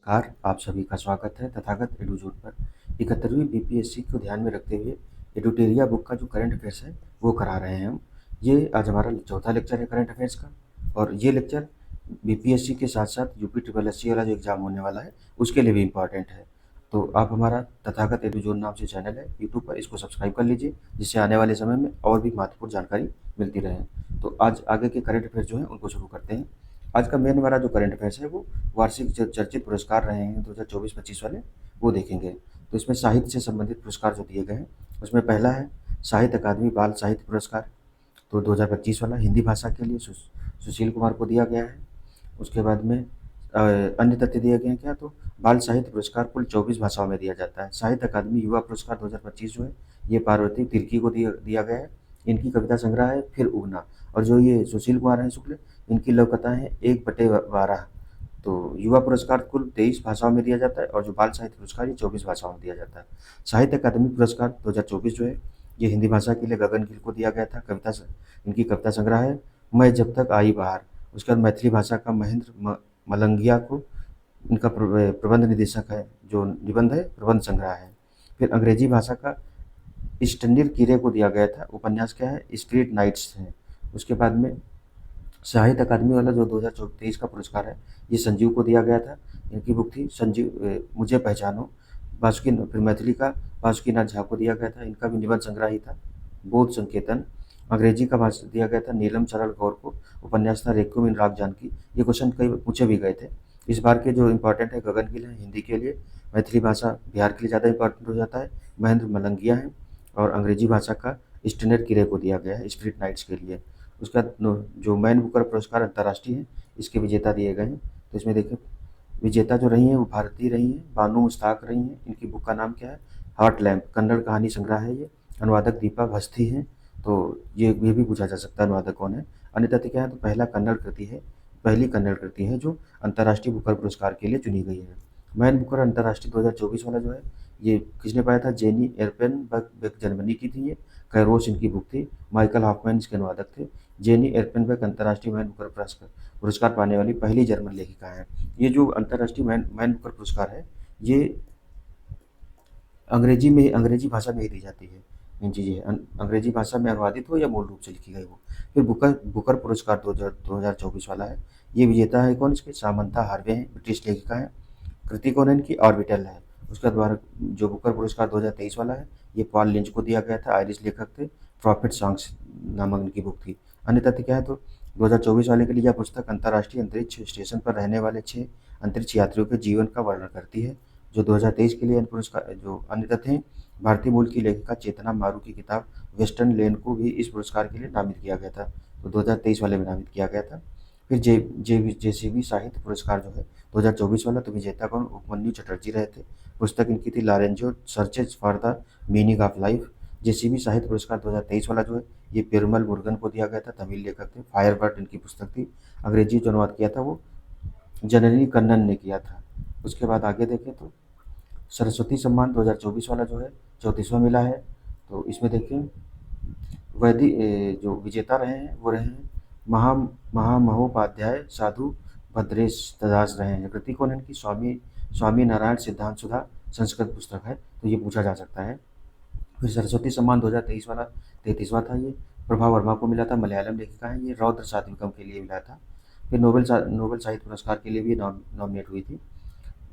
नमस्कार, आप सभी का स्वागत है तथागत एडुजोन पर। 71वीं बीपीएससी को ध्यान में रखते हुए एडुटेरिया बुक का जो करंट अफेयर्स है वो करा रहे हैं हम। ये आज हमारा चौथा लेक्चर है करंट अफेयर्स का, और ये लेक्चर बीपीएससी के साथ साथ यूपी ट्रिपल एससी वाला जो एग्ज़ाम होने वाला है उसके लिए भी इम्पॉर्टेंट है। तो आप हमारा तथागत एडुजोन नाम से चैनल है यूट्यूब पर, इसको सब्सक्राइब कर लीजिए जिससे आने वाले समय में और भी महत्वपूर्ण जानकारी मिलती रहे। तो आज आगे के करंट अफेयर्स जो हैं उनको शुरू करते हैं। आज का मेन हमारा जो करंट अफेयर्स है वो वार्षिक जो चर्चित पुरस्कार रहे हैं 2024-25 वाले, वो देखेंगे। तो इसमें साहित्य से संबंधित पुरस्कार जो दिए गए हैं उसमें पहला है साहित्य अकादमी बाल साहित्य पुरस्कार। तो 2025 वाला हिंदी भाषा के लिए सुशील कुमार को दिया गया है। उसके बाद में अन्य तथ्य दिए गए हैं क्या, तो बाल साहित्य पुरस्कार कुल 24 भाषाओं में दिया जाता है। साहित्य अकादमी युवा पुरस्कार 2025 जो है ये पार्वती तिर्की को दिया गया है। इनकी कविता संग्रह है फिर उगना। और जो ये सुशील कुमार हैं शुक्ल, इनकी लघु कथाएं हैं 1/12। तो युवा पुरस्कार कुल 23 भाषाओं में दिया जाता है और जो बाल साहित्य पुरस्कार ये 24 भाषाओं में दिया जाता है। साहित्य अकादमी पुरस्कार 2024 जो है ये हिंदी भाषा के लिए गगन गिल को दिया गया था। इनकी कविता संग्रह है मैं जब तक आई बहार। उसके बाद मैथिली भाषा का महेंद्र मलंगिया को इनका प्रबंध निदेशक है, जो निबंध है प्रबंध संग्रह है। फिर अंग्रेजी भाषा का स्टनिर कीरे को दिया गया था। उपन्यास क्या है, स्ट्रीट नाइट्स है। उसके बाद में साहित्य अकादमी वाला जो 2023 का पुरस्कार है ये संजीव को दिया गया था। इनकी बुक थी संजीव मुझे पहचानो। फिर मैथिली का बासुकीनाथ झा को दिया गया था। इनका भी निबंध संग्रह ही था बोध संकेतन। अंग्रेजी का भाषण दिया गया था नीलम सरल गौर को। उपन्यास था रेक्विएम इन राग जानकी। ये क्वेश्चन कई पूछे भी गए थे। इस बार के जो इम्पोर्टेंट है गगन गिल है हिंदी के लिए, मैथिली भाषा बिहार के लिए ज़्यादा इंपॉर्टेंट हो जाता है, महेंद्र मलंगिया है, और अंग्रेजी भाषा का स्टेनर किरे को दिया गया है स्ट्रीट नाइट्स के लिए। उसका जो मैन बुकर पुरस्कार अंतर्राष्ट्रीय है इसके विजेता दिए गए हैं। तो इसमें देखिए विजेता जो रही हैं वो भारतीय रही हैं, बानू मुश्ताक रही हैं। इनकी बुक का नाम क्या है, हार्ट लैम्प, कन्नड़ कहानी संग्रह है ये। अनुवादक दीपा भस्ती हैं। तो ये भी पूछा जा सकता है अनुवादक कौन है। अन्य तथ्य क्या है, तो पहली कन्नड़ कृति है जो अंतर्राष्ट्रीय बुकर पुरस्कार के लिए चुनी गई है। मैन बुकर अंतर्राष्ट्रीय 2024 वाला जो है ये किसने पाया था, जेनी एरपेनबर्ग जर्मनी की थी ये। कैरोस इनकी बुक थी। माइकल हॉफमैन इसके अनुवादक थे। जेनी एरपेनबर्ग अंतर्राष्ट्रीय मैन बुकर पुरस्कार पाने वाली पहली जर्मन लेखिका है। ये जो अंतर्राष्ट्रीय मैन बुकर पुरस्कार है ये अंग्रेजी भाषा में ही दी जाती है। इन चीज़ें अंग्रेजी भाषा में अनुवादित हो या मूल रूप से लिखी गई हो। फिर बुकर पुरस्कार 2024 वाला है। ये विजेता है कौन, इसके सामंथा हार्वे हैं, ब्रिटिश लेखिका है। कृति कौन है इनकी, ऑर्बिटल है। उसके बाद जो बुकर पुरस्कार 2023 वाला है ये पॉल लिंच को दिया गया था, आयरिश लेखक थे। प्रॉफिट सॉन्ग्स नामक इनकी बुक थी। अन्य तथ्य क्या है, तो 2024 वाले के लिए यह पुस्तक अंतर्राष्ट्रीय अंतरिक्ष स्टेशन पर रहने वाले 6 अंतरिक्ष यात्रियों के जीवन का वर्णन करती है। जो 2023 के लिए पुरस्कार जो अन्य तथ्य हैं, भारतीय मूल की लेखिका चेतना मारू की किताब वेस्टर्न लेन को भी इस पुरस्कार के लिए नामित किया गया था। तो 2023 वाले में नामित किया गया था। फिर जेसीबी साहित्य पुरस्कार जो है 2024 वाला, तो विजेता कौन, उपमन्यु चटर्जी रहे थे। पुस्तक इनकी थी Lorenzo searches for the meaning of life. JCB साहित्य पुरस्कार 2023 वाला जो है ये पेरुमल मुरुगन को दिया गया था, तमिल लेखक थे। फायरबर्ड इनकी पुस्तक थी। अंग्रेजी जो अनुवाद किया था वो जननी कन्नन ने किया था। उसके बाद आगे देखें तो सरस्वती सम्मान 2024 वाला जो है 34वां मिला है। तो इसमें देखिए जो विजेता रहे हैं वो रहे हैं महामहोपाध्याय साधु भद्रेश दास रहे हैं। कृति कौन है इनकी, स्वामी नारायण सिद्धांत सुधा संस्कृत पुस्तक है, तो ये पूछा जा सकता है। फिर सरस्वती सम्मान 2023 वाला 33वां था ये, प्रभा वर्मा को मिला था, मलयालम लेखिका है ये। रौद्र सात्विकम के लिए मिला था। फिर नोबेल साहित्य पुरस्कार के लिए भी नॉमिनेट हुई थी।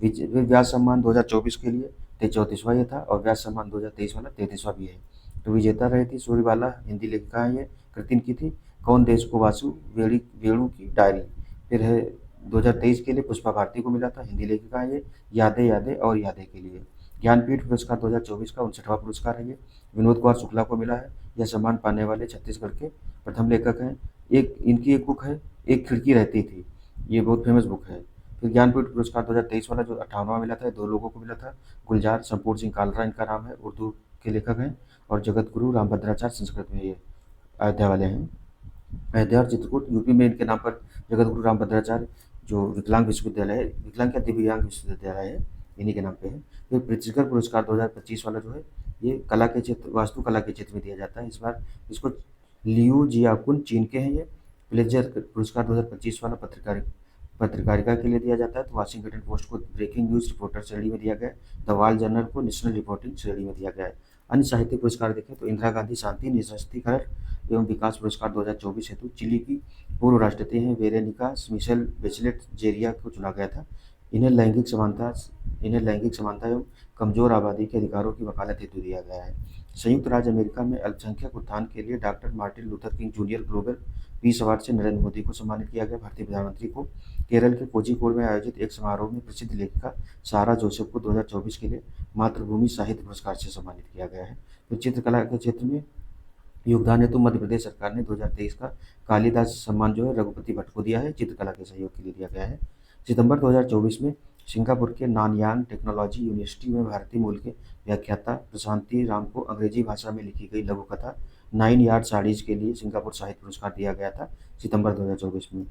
फिर व्यास सम्मान 2024 के लिए 34वां ये था, और व्यास सम्मान 2023 वाला 33वां भी है। तो विजेता रही थी सूर्यबाला, हिंदी लेखिका है ये। कृति इनकी थी कौन देश को वासु वेणु की डायरी। फिर है 2023 के लिए पुष्पा भारती को मिला था, हिंदी लेखिका है ये। यादें यादें और यादें के लिए। ज्ञानपीठ पुरस्कार 2024 का 59वां पुरस्कार है ये, विनोद कुमार शुक्ला को मिला है। यह सम्मान पाने वाले छत्तीसगढ़ के प्रथम लेखक हैं। इनकी एक बुक है एक खिड़की रहती थी, ये बहुत फेमस बुक है। फिर ज्ञानपीठ पुरस्कार 2023 वाला जो 58वां मिला था, 2 लोगों को मिला था। गुलजार संपूर्ण सिंह कालरा इनका नाम है, उर्दू के लेखक हैं। और जगत गुरु रामभद्राचार्य संस्कृत में ये अयोध्या वाले हैं। अयोध्या और चित्रकूट यूपी में इनके नाम पर जगत गुरु रामभद्राचार्य जो विकलांग विश्वविद्यालय है, विकलांग क्या दिव्यांग विश्वविद्यालय है, इन्हीं के नाम पे है। फिर प्रित्जकर पुरस्कार 2025 वाला जो है ये कला के क्षेत्र वास्तुकला के क्षेत्र में दिया जाता है। इस बार इसको लियू जियाकुन चीन के हैं ये। प्लेजर पुरस्कार 2025 वाला पत्रकारिता के लिए दिया जाता है तो वाशिंगटन पोस्ट को ब्रेकिंग न्यूज़ रिपोर्टर श्रेणी में दिया गया है। द वॉल जर्नल को नेशनल रिपोर्टिंग श्रेणी में दिया गया है। अन्य साहित्य पुरस्कार देखें तो इंदिरा गांधी शांति निःशस्त्रीकरण एवं विकास पुरस्कार 2024 हेतु चिली की पूर्व राष्ट्रपति हैं वेरेनिका मिशेल बेचलेट जेरिया को चुना गया था। इन्हें लैंगिक समानता एवं कमजोर आबादी के अधिकारों की वकालत हेतु दिया गया है। संयुक्त राज्य अमेरिका में अल्पसंख्यक उत्थान के लिए doctor Martin Luther king junior global peace award से नरेंद्र मोदी को सम्मानित किया गया। भारतीय प्रधानमंत्री को केरल के कोझिकोड में आयोजित एक समारोह में प्रसिद्ध लेखिका सारा जोसेफ को 2024 के लिए मातृभूमि साहित्य पुरस्कार से सम्मानित किया गया है। तो चित्रकला के क्षेत्र में योगदान हेतु मध्य प्रदेश सरकार ने 2023 का कालिदास सम्मान जो है रघुपति भट्ट को दिया है, चित्रकला के सहयोग के लिए दिया गया है। सितंबर 2024 में सिंगापुर के नानयांग टेक्नोलॉजी यूनिवर्सिटी में भारतीय मूल के व्याख्याता प्रशांति राम को अंग्रेजी भाषा में लिखी गई लघु कथा 9 यार्ड साड़ीज के लिए सिंगापुर साहित्य पुरस्कार दिया गया था सितंबर 2024 में।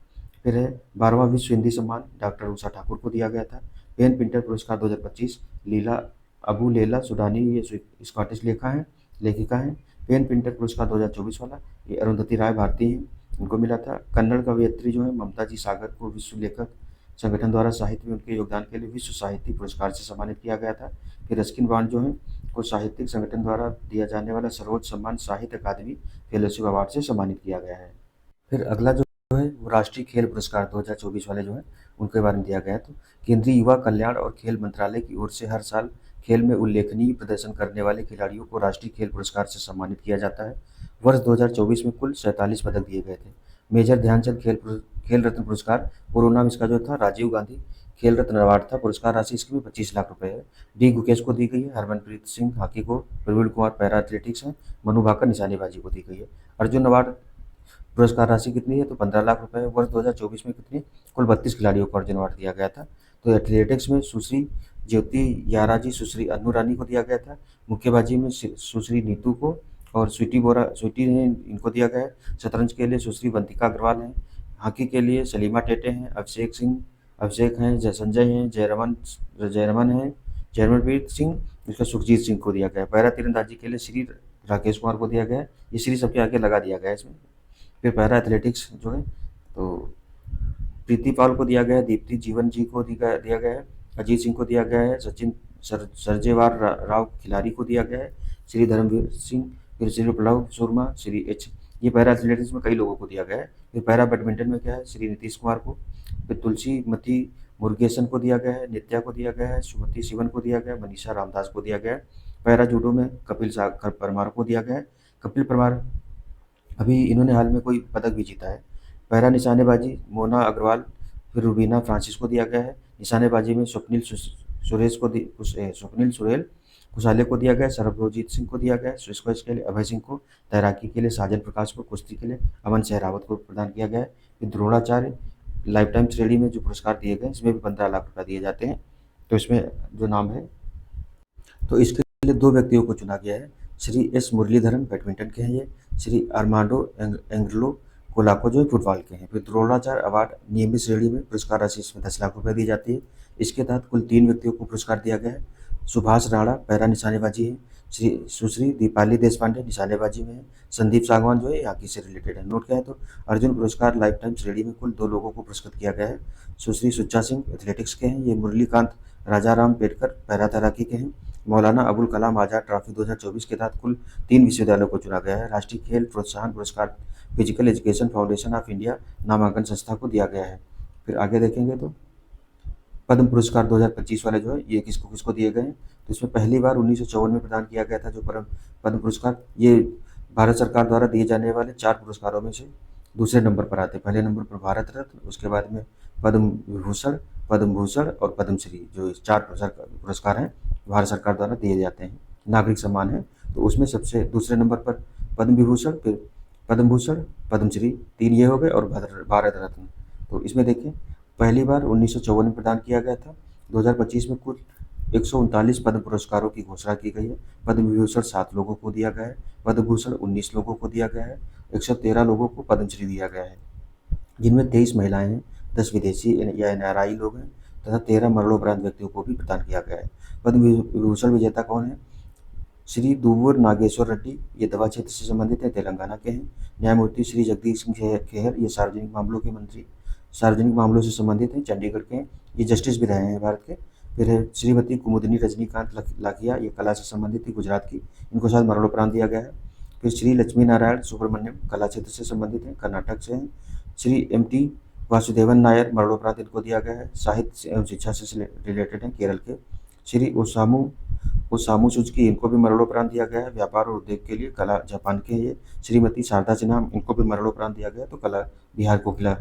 फिर है 12वां विश्व हिंदी सम्मान डॉक्टर उषा ठाकुर को दिया गया था। पेन पिंटर पुरस्कार 2025 लीला अबू लेला सुडानी, ये स्कॉटिश लेखिका हैं। पेन पिंटर पुरस्कार 2024 वाला ये अरुंधति राय भारती हैं, उनको मिला था। कन्नड़ कवयित्री जो है ममता जी सागर को विश्व लेखक संगठन द्वारा साहित्य में उनके योगदान के लिए विश्व साहित्यिक पुरस्कार से सम्मानित किया गया था। फिर रस्किन बॉन्ड जो है को साहित्यिक संगठन द्वारा दिया जाने वाला सर्वोच्च सम्मान साहित्य अकादमी फेलोशिप अवार्ड से सम्मानित किया गया है। फिर अगला जो है वो राष्ट्रीय खेल पुरस्कार 2024 वाले जो है उनके बारे में दिया गया है। तो केंद्रीय युवा कल्याण और खेल मंत्रालय की ओर से हर साल खेल में उल्लेखनीय प्रदर्शन करने वाले खिलाड़ियों को राष्ट्रीय खेल पुरस्कार से सम्मानित किया जाता है। वर्ष 2024 में कुल 47 पदक दिए गए थे। मेजर ध्यानचंद खेल रत्न पुरस्कार, पूर्व नाम इसका जो था राजीव गांधी खेल रत्न अवार्ड था। पुरस्कार राशि इसकी भी 25 लाख रुपए है। डी गुकेश को दी गई है। हरमनप्रीत सिंह हॉकी को, प्रवीण कुमार पैरा एथलेटिक्स है, मनु भाकर निशानेबाजी को दी गई है। अर्जुन अवार्ड पुरस्कार राशि कितनी है तो 15 लाख रुपए है। वर्ष 2024 में कितनी कुल 32 खिलाड़ियों को अर्जुन अवार्ड दिया गया था। तो एथलेटिक्स में सुश्री ज्योति याराजी सुश्री अन्नू रानी को दिया गया था। मुक्केबाजी में सुश्री नीतू को और स्वीटी ने इनको दिया गया है। शतरंज के लिए सुश्री वंतिका अग्रवाल हैं। हॉकी के लिए सलीमा टेटे हैं, अभिषेक हैं, संजय हैं, जयरमन हैं, जयरमनप्रीत सिंह, इसका सुखजीत सिंह को दिया गया है। पैरा तीरंदाजी के लिए श्री राकेश कुमार को दिया गया है। ये श्री सबके आगे लगा दिया गया है इसमें। फिर पैरा एथलेटिक्स जो है तो प्रीति पाल को दिया गया है, दीप्ति जीवन जी को दिया गया है, अजीत सिंह को दिया गया है, सचिन सरजेवार राव खिलाड़ी को दिया गया है, श्री धर्मवीर सिंह, फिर श्री प्रणव शर्मा, श्री एच, ये पैरा एथलेटिक्स में कई लोगों को दिया गया है। फिर पैरा बैडमिंटन में क्या है श्री नीतीश कुमार को, फिर तुलसी मती मुरुगेसन को दिया गया है, नित्या को दिया गया है, सुमति शिवन को दिया गया है, मनीषा रामदास को दिया गया है। पैरा जूडो में कपिल परमार को दिया गया है। कपिल परमार अभी इन्होंने हाल में कोई पदक भी जीता है। पैरा निशानेबाजी मोना अग्रवाल, फिर रुबीना फ्रांसिस को दिया गया है। निशानेबाजी में स्वप्निल सुरेल कुशाले को दिया गया है। सरबजीत सिंह को दिया गया है। स्क्वैश के लिए अभय सिंह को, तैराकी के लिए साजन प्रकाश को, कुश्ती के लिए अमन सहरावत को प्रदान किया गया है। फिर द्रोणाचार्य लाइफ टाइम श्रेणी में जो पुरस्कार दिए गए इसमें भी 15 लाख रुपये दिए जाते हैं। तो इसमें जो नाम है तो इसके लिए 2 व्यक्तियों को चुना गया है। श्री एस मुरलीधरन बैडमिंटन के हैं ये, श्री आर्मांडो एंग्लो कोलाको जो फुटबॉल के हैं। फिर द्रोणाचार्य अवार्ड नियमित श्रेणी में पुरस्कार राशि इसमें 10 लाख रुपये दी जाती है। इसके तहत कुल 3 व्यक्तियों को पुरस्कार दिया गया है। सुभाष राणा पैरा निशानेबाजी है, सुश्री दीपाली देशपांडे निशानेबाजी में है, संदीप सागवान जो है हॉकी से रिलेटेड है। नोट क्या है तो अर्जुन पुरस्कार लाइफ टाइम श्रेणी में कुल 2 लोगों को पुरस्कृत किया गया है। सुश्री सुच्चा सिंह एथलेटिक्स के हैं, ये मुरलीकांत राजाराम पेटकर पैरा तैराकी के हैं। मौलाना अबुल कलाम आजाद ट्रॉफी 2024 के तहत कुल 3 विश्वविद्यालयों को चुना गया है। राष्ट्रीय खेल प्रोत्साहन पुरस्कार physical education foundation of India नामांकन संस्था को दिया गया है। फिर आगे देखेंगे तो पद्म पुरस्कार 2025 वाले जो है ये किसको किसको दिए गए हैं तो इसमें पहली बार 1954 में प्रदान किया गया था जो पद्म पुरस्कार। ये भारत सरकार द्वारा दिए जाने वाले 4 पुरस्कारों में से दूसरे नंबर पर आते हैं। पहले नंबर पर भारत रत्न, उसके बाद में पद्म विभूषण, पद्म भूषण और पद्मश्री, जो 4 पुरस्कार हैं भारत सरकार द्वारा दिए जाते हैं, नागरिक सम्मान है। तो उसमें सबसे दूसरे नंबर पर पद्म विभूषण, फिर पद्म भूषण, पद्मश्री, 3 ये हो गए और भारत रत्न। तो इसमें देखिए पहली बार 1954 में प्रदान किया गया था। 2025 में कुल 139 पद्म पुरस्कारों की घोषणा की गई है। पद्म विभूषण 7 लोगों को दिया गया है, पद्म भूषण 19 लोगों को दिया गया है, 113 लोगों को पद्मश्री दिया गया है, जिनमें 23 महिलाएं हैं, 10 विदेशी या एनआरआई लोग हैं तथा 13 मरणोपरांत व्यक्तियों को भी प्रदान किया गया है। पद्म विभूषण विजेता कौन है? श्री दुव्वूर नागेश्वर रेड्डी, ये दवा क्षेत्र से संबंधित है, तेलंगाना के हैं। न्यायमूर्ति श्री जगदीश सिंह खेहर, ये सार्वजनिक मामलों के मंत्री सार्वजनिक मामलों से संबंधित हैं, चंडीगढ़ के हैं, ये जस्टिस भी रहे हैं भारत के। फिर है श्रीमती कुमुदनी रजनीकांत लाखिया, ये कला से संबंधित थी, गुजरात की, इनको शायद मरणोपरांत दिया गया है। फिर श्री लक्ष्मी नारायण सुब्रमण्यम, कला क्षेत्र से संबंधित हैं, कर्नाटक से हैं। श्री M.T. वासुदेवन नायर, मरणोपरांत इनको दिया गया है, साहित्य एवं शिक्षा से रिलेटेड हैं, केरल के। श्री ओसामू सुजुकी, इनको भी मरणोपरांत दिया गया है, व्यापार और उद्योग के लिए, कला जापान के हैं ये। श्रीमती शारदा सिन्हा, इनको भी मरणोपरांत दिया गया, तो कला बिहार कोकिला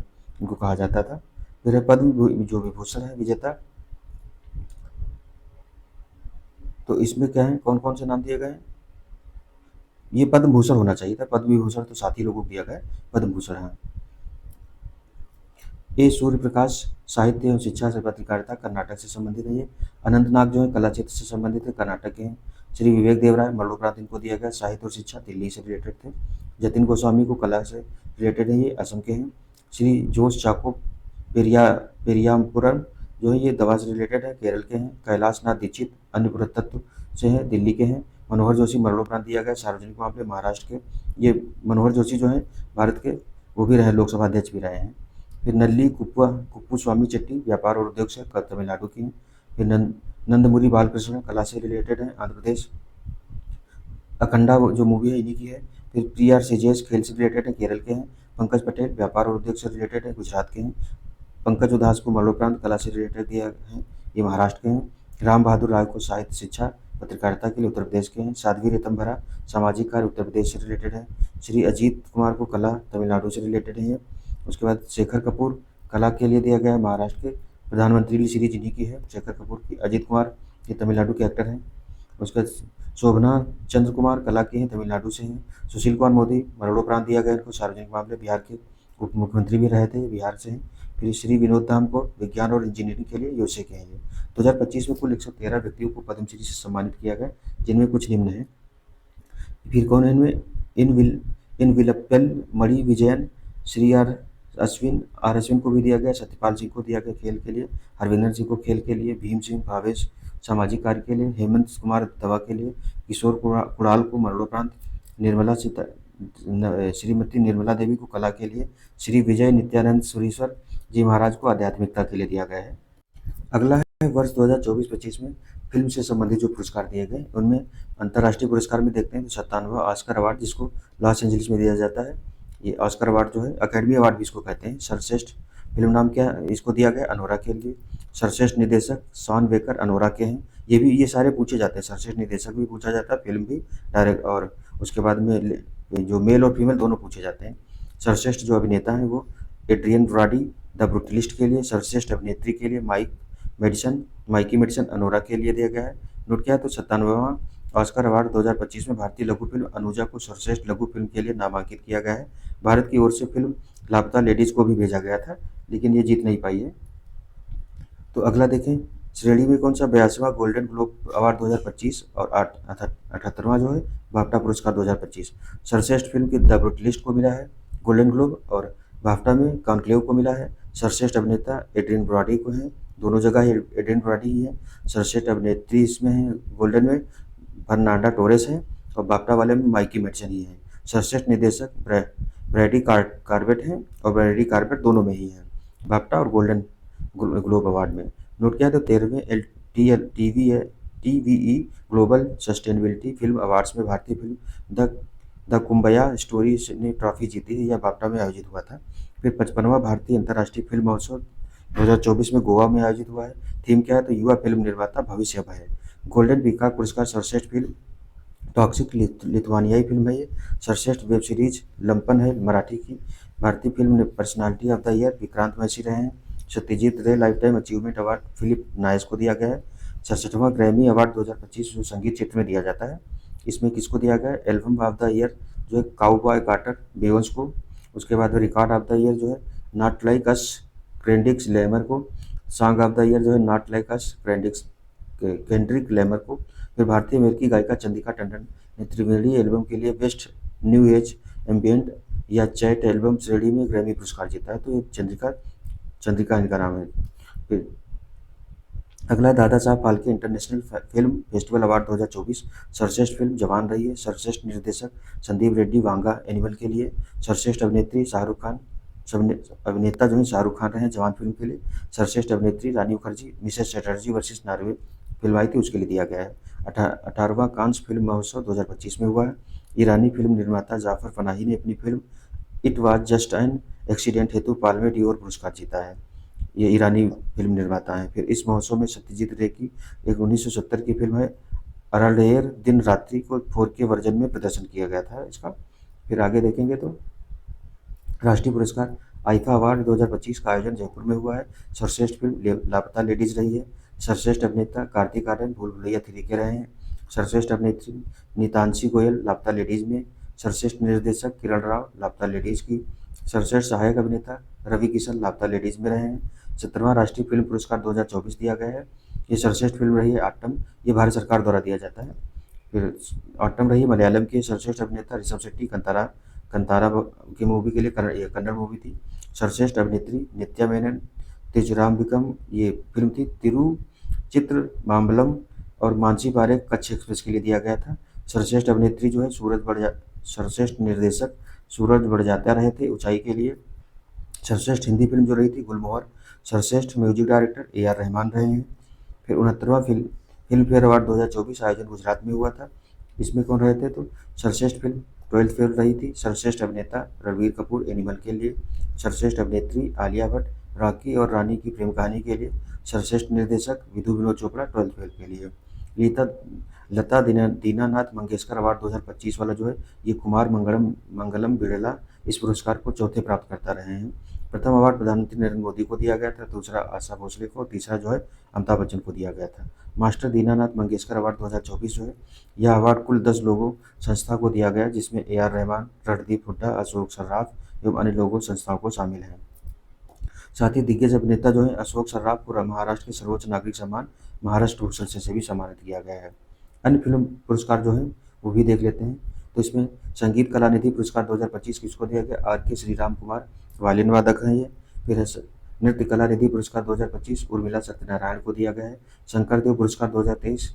इनको कहा जाता था। फिर है पद्म जो विभूषण है विजेता, तो इसमें क्या है, कौन कौन से नाम दिए गए हैं, ये पद्म भूषण होना चाहिए था, पद्म विभूषण तो साथी लोगों को दिया गया, पद्म भूषण है। ए सूर्य प्रकाश, साहित्य एवं शिक्षा से पत्रकारिता, कर्नाटक से संबंधित है ये। अनंतनाग जो है कला क्षेत्र से संबंधित है, कर्नाटक के हैं। श्री विवेक देवराय, मरणोपरांत इनको दिया गया, साहित्य और शिक्षा, दिल्ली से रिलेटेड थे। जतिन गोस्वामी को कला से रिलेटेड है, ये असम के हैं। श्री जोस चाको पेरियामपुरम जो है ये दवा से रिलेटेड है, केरल के हैं। कैलाश नाथ दीक्षित अन्य पुरातत्व से हैं, दिल्ली के हैं। मनोहर जोशी, मरणोपरांत दिया गया, सार्वजनिक मामले, महाराष्ट्र के। ये मनोहर जोशी जो है भारत के, वो भी रहे, लोकसभा अध्यक्ष भी रहे हैं। फिर नल्ली कुप्पुस्वामी चेट्टी, व्यापार और उद्योग से, तमिलनाडु की हैं। फिर नंदमुरी बालकृष्ण, कला से रिलेटेड है, आंध्र प्रदेश। अखंडा जो मूवी है इन्हीं की है। फिर P.R. सेजेस, खेल से रिलेटेड है, केरल के हैं। पंकज पटेल, व्यापार और उद्योग से रिलेटेड है, गुजरात के हैं। पंकज उदास को मरणोपरांत, कला से रिलेटेड दिया है, ये महाराष्ट्र के हैं। राम बहादुर राय को साहित्य शिक्षा पत्रकारिता के लिए, उत्तर प्रदेश के हैं। साध्वी ऋतंभरा, सामाजिक कार्य, उत्तर प्रदेश से रिलेटेड है। श्री अजीत कुमार को कला, तमिलनाडु से रिलेटेड है ये। उसके बाद शेखर कपूर, कला के लिए दिया गया है, महाराष्ट्र के। प्रधानमंत्री सीरीज इन्हीं की है, शेखर कपूर की। अजीत कुमार, ये तमिलनाडु के एक्टर हैं। उसके बाद शोभना चंद्र कुमार, कला के हैं, तमिलनाडु से हैं। सुशील कुमार मोदी, मरणोपरांत दिया गया इनको, सार्वजनिक मामले, बिहार के उप मुख्यमंत्री भी रहे थे, बिहार से हैं। फिर श्री विनोद धाम को विज्ञान और इंजीनियरिंग के लिए, यूएसए के हैं ये। 2025 में कुल 113 व्यक्तियों को पद्मश्री से सम्मानित किया गया, जिनमें कुछ निम्न हैं। फिर कौन है इनमें, इनविलप्पल मणि विजयन, श्री आर अश्विन को भी दिया गया, सत्यपाल सिंह को दिया गया खेल के लिए, हरविंदर सिंह को खेल के लिए, भीम सिंह भावेश सामाजिक कार्य के लिए, हेमंत कुमार दवा के लिए, किशोर कुणाल को मरणोपरांत, श्रीमती निर्मला देवी को कला के लिए, श्री विजय नित्यानंद सुरीश्वर जी महाराज को आध्यात्मिकता के लिए दिया गया है। अगला है वर्ष 2024-25 में फिल्म से संबंधित जो पुरस्कार दिए गए, उनमें अंतर्राष्ट्रीय पुरस्कार में देखते हैं तो 57वां ऑस्कर अवार्ड, जिसको लॉस एंजलिस में दिया जाता है। ये ऑस्कर अवार्ड जो है, अकेडमी अवार्ड भी इसको कहते हैं। सर्वश्रेष्ठ फिल्म नाम क्या है, इसको दिया गया अनोरा के लिए। सर्वश्रेष्ठ निर्देशक शॉन बेकर, अनोरा के हैं। ये सारे पूछे जाते हैं, सर्वश्रेष्ठ निर्देशक भी पूछा जाता है, फिल्म भी, डायरेक्ट, और उसके बाद में जो मेल और फीमेल दोनों पूछे जाते हैं। सर्वश्रेष्ठ जो अभिनेता हैं वो एड्रियन ब्रॉडी द ब्रूटलिस्ट के लिए। सर्वश्रेष्ठ अभिनेत्री के लिए माइकी मेडिसन अनोरा के लिए दिया गया है। नोट किया तो 97वां ऑस्कर अवार्ड 2025 में भारतीय लघु फिल्म अनुजा को सर्वश्रेष्ठ लघु फिल्म के लिए नामांकित किया गया है। भारत की ओर से फिल्म लापता लेडीज को भी भेजा गया था, लेकिन ये जीत नहीं पाई है। तो अगला देखें, श्रेणी में कौन सा, 82वां गोल्डन ग्लोब अवार्ड 2025 और 78वां जो है बाफ्टा पुरस्कार 2025। सर्वश्रेष्ठ फिल्म की द ब्रूटलिस्ट को मिला है गोल्डन ग्लोब, और बाफ्टा में कॉन्क्लेव को मिला है। सर्वश्रेष्ठ अभिनेता एड्रियन ब्रॉडी को है, दोनों जगह एड्रियन ब्रॉडी ही है। सर्वश्रेष्ठ अभिनेत्री इसमें है, गोल्डन में फर्नांडा टोरेस है, और बाफ्टा वाले में माइकी मेडिसन ही है। सर्वश्रेष्ठ निर्देशक ब्रैडी कार्बेट हैं, और ब्रैडी कार्बेट दोनों में ही हैं, बाफ्टा और गोल्डन ग्लोब अवार्ड में। नोट किया तो 13वें TVE global sustainability film awards में भारतीय फिल्म द कुंभया स्टोरी ने ट्रॉफी जीती है, यह बाफ्टा में आयोजित हुआ था। फिर 55वां भारतीय अंतर्राष्ट्रीय फिल्म महोत्सव 2024 में गोवा में आयोजित हुआ है। थीम क्या है तो युवा फिल्म निर्माता भविष्य अब है। गोल्डन पीकॉक पुरस्कार सर्वश्रेष्ठ फिल्म टॉक्सिक लिथुआनियाई फिल्म है ये। सर्वश्रेष्ठ वेब सीरीज लंपन है, मराठी की। भारतीय फिल्म ने personality of the year Vikrant Massey रहे हैं। Satyajit Ray lifetime achievement award Philip Noyce को दिया गया है। 67वां ग्रैमी अवार्ड 2025 जो संगीत क्षेत्र में दिया जाता है, इसमें किसको दिया गया है, एल्बम ऑफ द ईयर जो है काउबॉय कार्टर बेयोंस को। उसके बाद रिकॉर्ड ऑफ द ईयर जो है Not Like Us Kendrick's Lamar को। सॉन्ग ऑफ द ईयर जो है Not Like Us Kendrick Lamar को। फिर भारतीय अमेरिकी गायिका चंद्रिका टंडन ने त्रिवेणी एल्बम के लिए बेस्ट न्यू एज एम्बियंट या चैट एल्बम श्रेणी में ग्रैमी पुरस्कार जीता है, तो ये चंद्रिका इनका नाम है। फिर अगला Dada Saheb Phalke international film festival award 2024। सर्वश्रेष्ठ फिल्म जवान रही है। सर्वश्रेष्ठ निर्देशक संदीप रेड्डी वांगा एनिमल के लिए। सर्वश्रेष्ठ अभिनेत्री शाहरुख खान अभिनेता जो है शाहरुख खान रहे हैं जवान फिल्म के लिए। सर्वश्रेष्ठ अभिनेत्री Rani Mukherjee Mrs Chatterjee versus Norway film आई थी उसके लिए दिया गया है। 18वां कांस फिल्म महोत्सव 2025 में हुआ है। ईरानी फिल्म निर्माता जाफर पनाही ने अपनी film it was just an accident हेतु पाल्मे डियोर पुरस्कार जीता है। ये ईरानी फिल्म निर्माता हैं। फिर इस महोत्सव में सत्यजीत रे की एक 1970 की फिल्म है अराडेयर दिन रात्रि को 4K वर्जन में प्रदर्शन किया गया था इसका। फिर आगे देखेंगे तो राष्ट्रीय पुरस्कार आईफा अवार्ड 2025 का आयोजन जयपुर में हुआ है। सर्वश्रेष्ठ फिल्म लापता लेडीज रही है। सर्वश्रेष्ठ अभिनेता कार्तिक आर्यन भूल भुलैया 3 के रहे हैं। सर्वश्रेष्ठ अभिनेत्री नीतांशी गोयल लापता लेडीज में। सर्वश्रेष्ठ निर्देशक किरण राव लापता लेडीज की। सर्वश्रेष्ठ सहायक अभिनेता रवि किशन लापता लेडीज में रहे हैं। 17वां राष्ट्रीय फिल्म पुरस्कार 2024 दिया गया है। ये सर्वश्रेष्ठ फिल्म रही है आट्टम, ये भारत सरकार द्वारा दिया जाता है। फिर आट्टम रही मलयालम के सर्वश्रेष्ठ अभिनेता ऋषभ शेट्टी कंतारा कंतारा की मूवी के लिए ये कन्नड़ मूवी थी। सर्वश्रेष्ठ अभिनेत्री नित्या मेनन तिरुचिराम्बिकम ये फिल्म थी। तिरुचित्र माम्बलम और मानसी पारेख कच्छ एक्सप्रेस के लिए दिया गया था। सर्वश्रेष्ठ अभिनेत्री जो है सर्वश्रेष्ठ निर्देशक सूरज बड़जात्या रहे थे ऊंचाई के लिए। सर्वश्रेष्ठ हिंदी फिल्म जो रही थी गुलमोहर। सर्वश्रेष्ठ म्यूजिक डायरेक्टर AR रहमान रहे हैं। फिर 69वां फिल्म फेयर अवार्ड 2024 आयोजन गुजरात में हुआ था। इसमें कौन रहे थे तो सर्वश्रेष्ठ फिल्म 12th फेल रही थी। सर्वश्रेष्ठ अभिनेता रणवीर कपूर एनिमल के लिए। सर्वश्रेष्ठ अभिनेत्री आलिया भट्ट रॉकी और रानी की प्रेम कहानी के लिए। सर्वश्रेष्ठ निर्देशक विधु विनोद चोपड़ा 12th फेल के लिए। लता दीनानाथ मंगेशकर अवार्ड 2025 वाला जो है ये कुमार मंगलम बिड़ला इस पुरस्कार को चौथे प्राप्त करता रहे हैं। प्रथम अवार्ड प्रधानमंत्री नरेंद्र मोदी को दिया गया था, दूसरा आशा भोसले को, तीसरा जो है अमिताभ बच्चन को दिया गया था। मास्टर दीनानाथ मंगेशकर अवार्ड 2024 जो है यह अवार्ड कुल 10 लोगों संस्था को दिया गया जिसमें AR रहमान, रणदीप हुड्डा, अशोक सर्राफ एवं अन्य लोगों संस्थाओं को शामिल है। साथ ही दिग्गज अभिनेता जो है अशोक सर्राफ को महाराष्ट्र के सर्वोच्च नागरिक सम्मान महाराष्ट्र भूषण से भी सम्मानित किया गया है। अन्य फिल्म पुरस्कार जो है वो भी देख लेते हैं। तो इसमें संगीत कला निधि पुरस्कार 2025 किसको दिया गया? RK श्रीराम कुमार वायलिन वादक हैं ये। फिर है नृत्य कला निधि पुरस्कार 2025 उर्मिला सत्यनारायण को दिया गया है। शंकर देव पुरस्कार 2023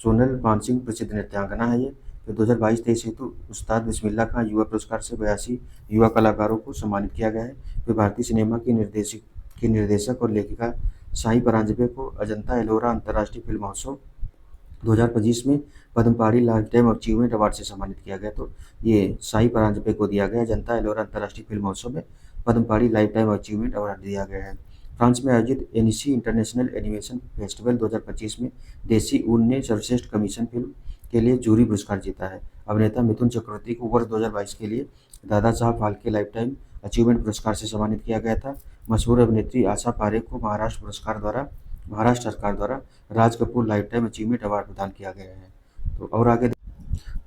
सोनल मानसिंह प्रसिद्ध नृत्यांगना है ये। फिर 2022-23 हेतु उस्ताद बिस्मिल्लाह खां युवा पुरस्कार से 82 युवा कलाकारों को सम्मानित किया गया है। फिर भारतीय सिनेमा की निर्देशक और लेखिका साई परांजपे को अजंता एलोरा अंतर्राष्ट्रीय फिल्म महोत्सव 2025 में पद्मपाड़ी लाइफ टाइम अचीवमेंट अवार्ड से सम्मानित किया गया। तो ये साई परांजपे को दिया गया। अजंता एलोरा अंतर्राष्ट्रीय फिल्म महोत्सव में पद्मपाड़ी लाइफ टाइम अचीवमेंट अवार्ड दिया गया है। फ्रांस में आयोजित एनिसी इंटरनेशनल एनिमेशन फेस्टिवल 2025 में देसी ऊन ने सर्वश्रेष्ठ कमीशन फिल्म के लिए जूरी पुरस्कार जीता है। अभिनेता मिथुन चक्रवर्ती को वर्ष 2022 के लिए Dada Saheb Phalke life time achievement पुरस्कार से सम्मानित किया गया था। मशहूर अभिनेत्री आशा पारेख को महाराष्ट्र सरकार द्वारा Raj Kapoor lifetime achievement award प्रदान किया गया है। तो और आगे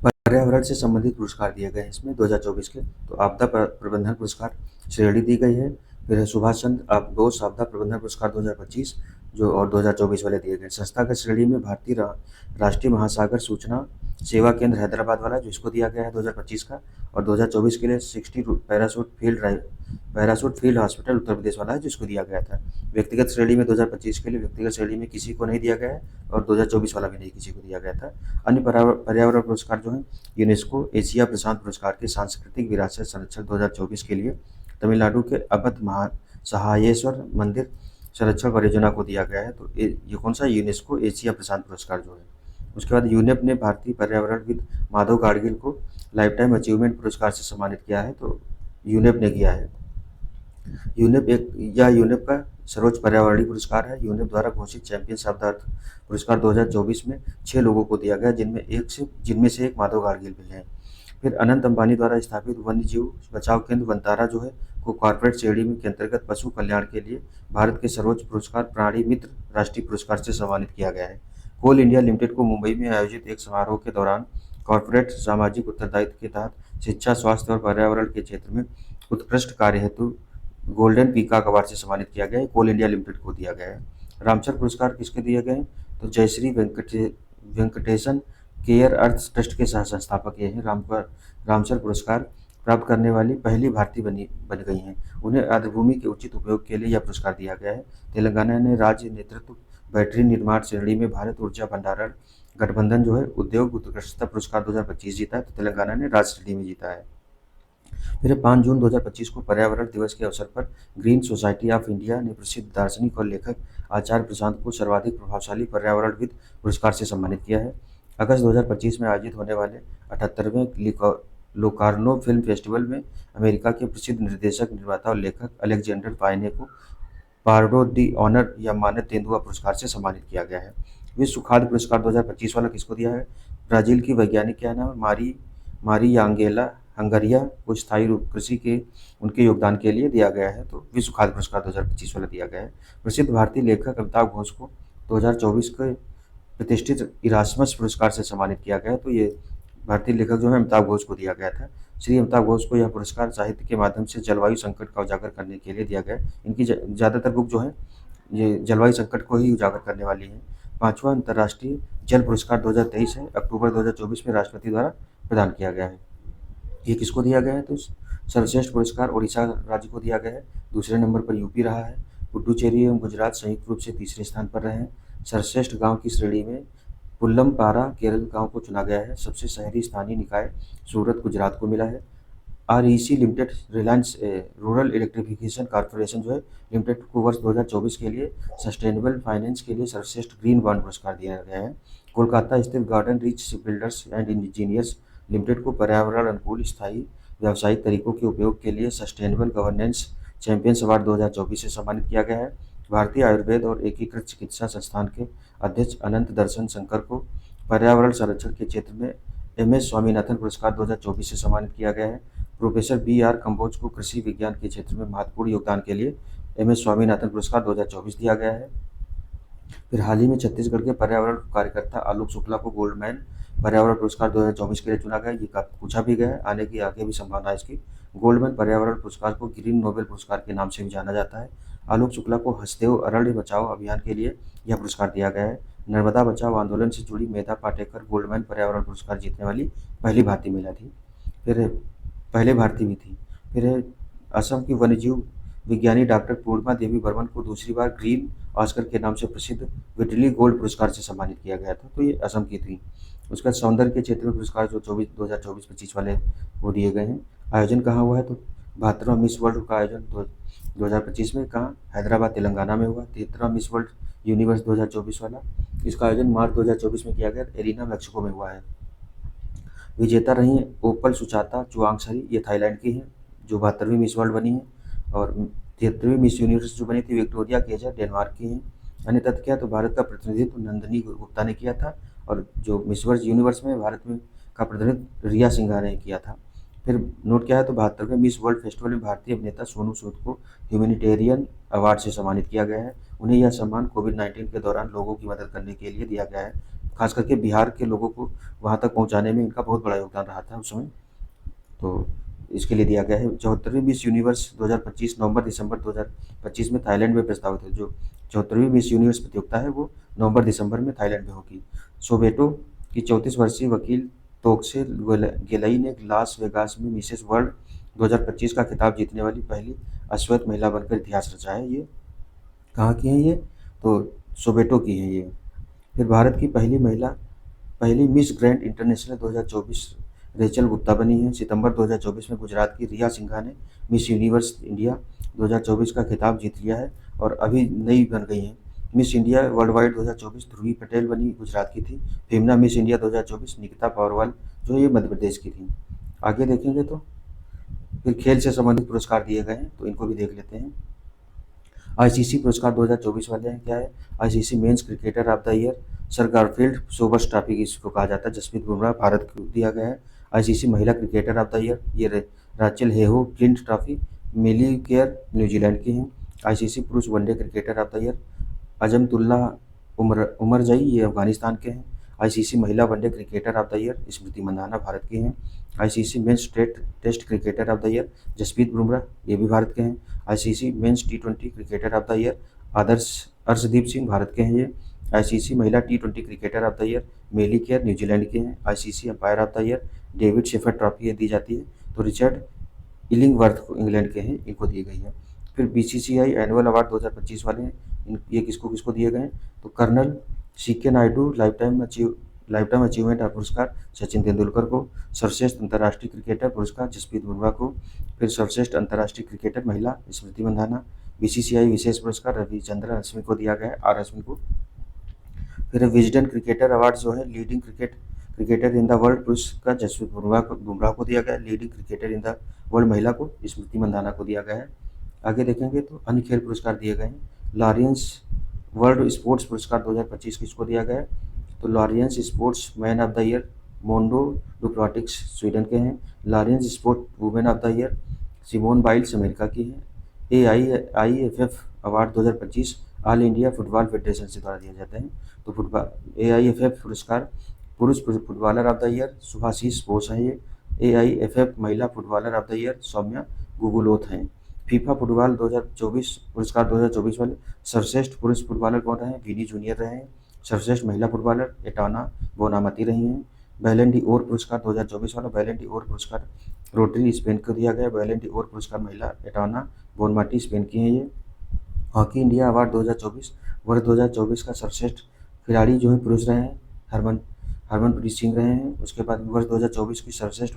पर्यावरण से संबंधित पुरस्कार दिए गए हैं इसमें 2024 के। तो आपदा प्रबंधन पुरस्कार श्रेणी दी गई है। फिर सुभाष चंद्र बोस आपदा प्रबंधन पुरस्कार 2025 जो और 2024 वाले दिए गए। संस्थागत श्रेणी में भारतीय राष्ट्रीय महासागर सूचना सेवा केंद्र हैदराबाद वाला जो इसको दिया गया है 2025 का। और 2024 के लिए 60 parachute field hospital Uttar Pradesh वाला है जिसको दिया गया था। व्यक्तिगत श्रेणी में 2025 के लिए व्यक्तिगत श्रेणी में किसी को नहीं दिया गया है और 2024 वाला भी नहीं किसी को दिया गया था। अन्य पर्यावरण पुरस्कार जो है यूनेस्को एशिया प्रशांत पुरस्कार के सांस्कृतिक विरासत संरक्षण 2024 के लिए तमिलनाडु के अबत सहायेश्वर मंदिर संरक्षण परियोजना को दिया गया है। तो ये कौन सा यूनेस्को एशिया प्रशांत पुरस्कार जो है। उसके बाद यूनेप ने भारतीय पर्यावरणविद माधव गाडगिल को लाइफ टाइम अचीवमेंट पुरस्कार से सम्मानित किया है। तो यूनेप ने किया है। यूनेप का सर्वोच्च पर्यावरणीय पुरस्कार है। यूनेप द्वारा घोषित चैंपियंस ऑफ द अर्थ पुरस्कार 2024 में 6 लोगों को दिया गया जिनमें से एक माधव गाडगिल भी हैं। फिर अनंत अंबानी द्वारा स्थापित वन्य जीव बचाव केंद्र वनतारा जो है को कॉर्पोरेट श्रेणी के अंतर्गत पशु कल्याण के लिए भारत के सर्वोच्च पुरस्कार प्राणी मित्र राष्ट्रीय पुरस्कार से सम्मानित किया गया है। कोल इंडिया लिमिटेड को मुंबई में आयोजित एक समारोह के दौरान कॉर्पोरेट सामाजिक उत्तरदायित्व के तहत शिक्षा, स्वास्थ्य और पर्यावरण के क्षेत्र में उत्कृष्ट कार्य हेतु गोल्डन पीकॉक अवार्ड से सम्मानित किया गया है। कोल इंडिया लिमिटेड को दिया गया है। रामसर पुरस्कार किसके दिए गए? तो जयश्री वेंकटेशन केयर अर्थ ट्रस्ट के सह संस्थापक ये हैं। रामसर पुरस्कार प्राप्त करने वाली पहली भारतीय बन गई हैं। उन्हें आर्द्रभूमि के उचित उपयोग के लिए यह पुरस्कार दिया गया है। तेलंगाना ने राज्य नेतृत्व बैटरी निर्माण श्रेणी में भारत ऊर्जा भंडारण गठबंधन जो है उद्योग उत्कृष्टता पुरस्कार 2025 जीता है। तो तेलंगाना ने राज्य श्रेणी में जीता है। फिर 5 जून 2025 को पर्यावरण दिवस के अवसर पर ग्रीन सोसाइटी ऑफ इंडिया ने प्रसिद्ध दार्शनिक और लेखक आचार्य प्रशांत को सर्वाधिक प्रभावशाली पर्यावरणविद पुरस्कार से सम्मानित किया है। अगस्त 2025 में आयोजित होने वाले 78वें लोकार्नो फिल्म फेस्टिवल में अमेरिका के प्रसिद्ध निर्देशक, निर्माता और लेखक अलेक्जेंडर पायने को पार्डो दी ऑनर या मानद तेंदुआ पुरस्कार से सम्मानित किया गया है। विश्व खाद्य पुरस्कार 2025 वाला किसको दिया है? ब्राज़ील की वैज्ञानिक क्या नाम है? मारी यांगेला हंगरिया को स्थायी रूप कृषि के उनके योगदान के लिए दिया गया है, तो विश्व खाद्य पुरस्कार 2025 वाला दिया गया है। प्रसिद्ध भारतीय लेखक अमिताभ घोष को 2024 के प्रतिष्ठित इरास्मस पुरस्कार से सम्मानित किया गया है, तो ये भारतीय लेखक जो है अमिताभ घोष को दिया गया था। श्री अमिताभ घोष को यह पुरस्कार साहित्य के माध्यम से जलवायु संकट का उजागर करने के लिए दिया गया है। इनकी ज़्यादातर बुक जो है ये जलवायु संकट को ही उजागर करने वाली है। 5वां अंतर्राष्ट्रीय जल पुरस्कार 2023 है, अक्टूबर 2024 में राष्ट्रपति द्वारा प्रदान किया गया है। ये किसको दिया गया है? तो सर्वश्रेष्ठ पुरस्कार ओडिशा राज्य को दिया गया है। दूसरे नंबर पर यूपी रहा है। पुडुचेरी एवं गुजरात संयुक्त रूप से तीसरे स्थान पर रहे हैं। सर्वश्रेष्ठ गांव की श्रेणी में पुल्लमपारा केरल गांव को चुना गया है। सबसे शहरी स्थानीय निकाय सूरत गुजरात को मिला है। REC limited, Reliance rural electrification corporation जो है लिमिटेड को वर्ष 2024 के लिए सस्टेनेबल फाइनेंस के लिए सर्वश्रेष्ठ ग्रीन बॉन्ड पुरस्कार दिया गया है। कोलकाता स्थित garden reach shipbuilders and engineers limited को पर्यावरण अनुकूल स्थायी व्यावसायिक तरीकों के उपयोग के लिए सस्टेनेबल गवर्नेंस चैंपियंस अवार्ड 2024 से सम्मानित किया गया है। भारतीय आयुर्वेद और एकीकृत चिकित्सा संस्थान के अध्यक्ष अनंत दर्शन शंकर को पर्यावरण संरक्षण के क्षेत्र में MS स्वामीनाथन पुरस्कार 2024 से सम्मानित किया गया है। प्रोफेसर BR कंबोज को कृषि विज्ञान के क्षेत्र में महत्वपूर्ण योगदान के लिए MS स्वामीनाथन पुरस्कार 2024 दिया गया है। फिर हाल ही में छत्तीसगढ़ के पर्यावरण कार्यकर्ता आलोक शुक्ला को गोल्डमैन पर्यावरण पुरस्कार 2024 के लिए चुना गया। ये पूछा भी गया है, आने की आगे भी संभावना है इसकी। गोल्डमैन पर्यावरण पुरस्कार को ग्रीन नोबेल पुरस्कार के नाम से भी जाना जाता है। आलोक शुक्ला को हसदेव अरण्य बचाओ अभियान के लिए यह पुरस्कार दिया गया है। नर्मदा बचाओ आंदोलन से जुड़ी मेधा पाटेकर गोल्डमैन पर्यावरण पुरस्कार जीतने वाली पहली भारतीय महिला थी। फिर पहले भारतीय भी थी। फिर असम की वन्यजीव विज्ञानी डॉक्टर पूर्णिमा देवी बर्मन को दूसरी बार ग्रीन ऑस्कर के नाम से प्रसिद्ध विटली गोल्ड पुरस्कार से सम्मानित किया गया था, तो ये असम की थी। उसका सौंदर्य के क्षेत्र में पुरस्कार जो 2024-25 वाले वो दिए गए हैं। आयोजन कहाँ हुआ है? तो 72वां मिस वर्ल्ड का आयोजन 2025 में कहाँ? हैदराबाद तेलंगाना में हुआ। 73वां मिस वर्ल्ड यूनिवर्स 2024 वाला, इसका आयोजन मार्च 2024 में किया गया, एरिना मैक्सिको में हुआ है। विजेता रही हैं ओपल सुचाता चुआंगसरी, ये थाईलैंड की हैं, जो 72वीं मिस वर्ल्ड बनी है। और 73वीं मिस यूनिवर्स जो बनी थी विक्टोरिया केजर, डेनमार्क की हैं। अन्य तथ्य क्या? तो भारत का प्रतिनिधित्व नंदिनी गुप्ता ने किया था, और जो मिस वर्ल्ड यूनिवर्स में भारत में का प्रतिनिधित्व रिया सिंघा ने किया था। फिर नोट क्या है? तो 72वें मिस वर्ल्ड फेस्टिवल में भारतीय अभिनेता सोनू सूद को ह्यूमैनिटेरियन अवार्ड से सम्मानित किया गया है। उन्हें यह सम्मान कोविड-19 के दौरान लोगों की मदद करने के लिए दिया गया है। खास करके बिहार के लोगों को वहाँ तक पहुँचाने में इनका बहुत बड़ा योगदान रहा था उस समय, तो इसके लिए दिया गया है। 74वीं मिस यूनिवर्स 2025 नवंबर-दिसंबर 2025 में थाईलैंड में प्रस्तावित है। जो 74वीं मिस यूनिवर्स प्रतियोगिता है वो नवंबर-दिसंबर में थाईलैंड में होगी। सोवेटो की 34 वर्षीय वकील तोक्से गेलई ने लास वेगास में मिसेस वर्ल्ड 2025 का खिताब जीतने वाली पहली अश्वेत महिला बनकर इतिहास रचा है। ये कहाँ की हैं? ये तो सोवेटो की हैं ये। फिर भारत की पहली miss grand international 2024 Rachel Gupta बनी है। सितंबर 2024 में गुजरात की रिया सिंघा ने मिस यूनिवर्स इंडिया 2024 का खिताब जीत लिया है और अभी नई बन गई हैं। मिस इंडिया वर्ल्ड वाइड 2024 ध्रुवी पटेल बनी, गुजरात की थी। फेमना मिस इंडिया 2024 निकिता पॉवरवाल जो ये मध्य प्रदेश की थी। आगे देखेंगे तो फिर खेल से संबंधित पुरस्कार दिए गए हैं, तो इनको भी देख लेते हैं। ICC पुरस्कार 2024 वाले हैं। क्या है? ICC men's cricketer of the year sir Garfield Sobers trophy इसको कहा जाता है। जसप्रीत बुमराह भारत को दिया गया है। ICC महिला क्रिकेटर ऑफ द ईयर ये राचेल हेहो फ्लिंट ट्रॉफी मिली केयर न्यूजीलैंड की हैं। ICC पुरुष one day cricketer of the year Azmatullah Omarzai ये अफगानिस्तान के हैं। ICC महिला one day cricketer of the year Smriti Mandhana Bharat की हैं। ICC men's test cricketer of the year Jasprit Bumrah ये भी भारत के हैं। ICC men's T20 cricketer of the year Arshdeep Singh Bharat के हैं ये। ICC महिला T20 cricketer of the year Melie Kerr New Zealand के हैं। ICC umpire of the year David Shepherd trophy दी जाती है, तो रिचर्ड इलिंगवर्थ इंग्लैंड के हैं, इनको दी गई है। फिर BCCI एनुअल अवार्ड 2025 वाले हैं, ये किसको किसको दिए गए हैं? तो colonel CK Naidu lifetime lifetime achievement पुरस्कार सचिन तेंदुलकर को, सर्वश्रेष्ठ अंतर्राष्ट्रीय क्रिकेटर पुरस्कार जसप्रीत बुमराह को, फिर सर्वश्रेष्ठ अंतर्राष्ट्रीय क्रिकेटर महिला स्मृति मंधाना, बीसीसीआई विशेष पुरस्कार रविचंद्रन अश्विन को दिया गया, आर अश्विन को। फिर विजडन क्रिकेटर अवार्ड जो है leading cricketer in the world पुरस्कार जसप्रीत बुमराह को दिया गया, leading cricketer in the world महिला को स्मृति मंधाना को दिया गया है। आगे देखेंगे तो अन्य खेल पुरस्कार दिए गए हैं। लॉरियंस वर्ल्ड स्पोर्ट्स पुरस्कार 2025 किसको दिया गया है? तो Laureus sportsman of the year Mondo Duplantis Sweden के हैं। Laureus sport women of the year Simone Biles America की हैं। AIFF award 2025 all India football federation से द्वारा दिए जाते हैं। तो फुटबॉल AIFF पुरस्कार पुरुष footballer of the year Subhasish Bose हैं ये। AIFF महिला footballer of the year Soumya Guguloth हैं। फीफा फुटबॉल 2024 पुरस्कार 2024 वाले सर्वश्रेष्ठ पुरुष फुटबॉलर कौन रहे हैं? विनी जूनियर रहे हैं। सर्वश्रेष्ठ महिला फुटबॉलर एटाना बोनामती रही हैं। बैलन डी ओर पुरस्कार 2024 वाला बैलन डी ओर पुरस्कार रोटरी स्पेन को दिया गया। बैलन डी ओर पुरस्कार महिला एटाना बोनमाटी स्पेन की हैं ये। हॉकी इंडिया अवार्ड 2024 वर्ष 2024 का सर्वश्रेष्ठ खिलाड़ी जो है पुरुष रहे हैं हरमनप्रीत सिंह रहे हैं। उसके बाद वर्ष 2024 की सर्वश्रेष्ठ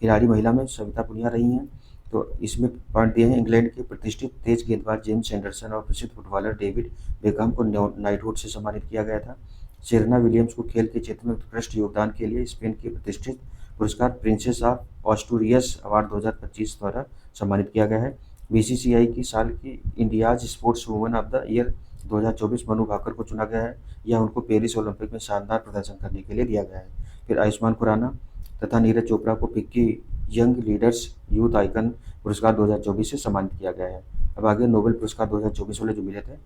खिलाड़ी महिला में सविता पुनिया रही हैं। तो इसमें पॉइंट दिए हैं इंग्लैंड के प्रतिष्ठित तेज गेंदबाज जेम्स एंडरसन और प्रसिद्ध फुटबॉलर डेविड बेकहम को नाइटहुड से सम्मानित किया गया था। सेरेना विलियम्स को खेल के क्षेत्र में उत्कृष्ट योगदान के लिए स्पेन के प्रतिष्ठित पुरस्कार प्रिंसेस ऑफ ऑस्टूरियस अवार्ड 2025 द्वारा सम्मानित किया गया है। बीसीसीआई की साल की India's sports women of the year 2024 Manu Bhaker को चुना गया है। यह उनको पेरिस ओलंपिक में शानदार प्रदर्शन करने के लिए दिया गया है। फिर आयुष्मान खुराना तथा नीरज चोपड़ा को FICCI young leaders youth icon पुरस्कार 2024 से सम्मानित किया गया है। अब आगे नोबेल पुरस्कार 2024 वाले जो मिले थे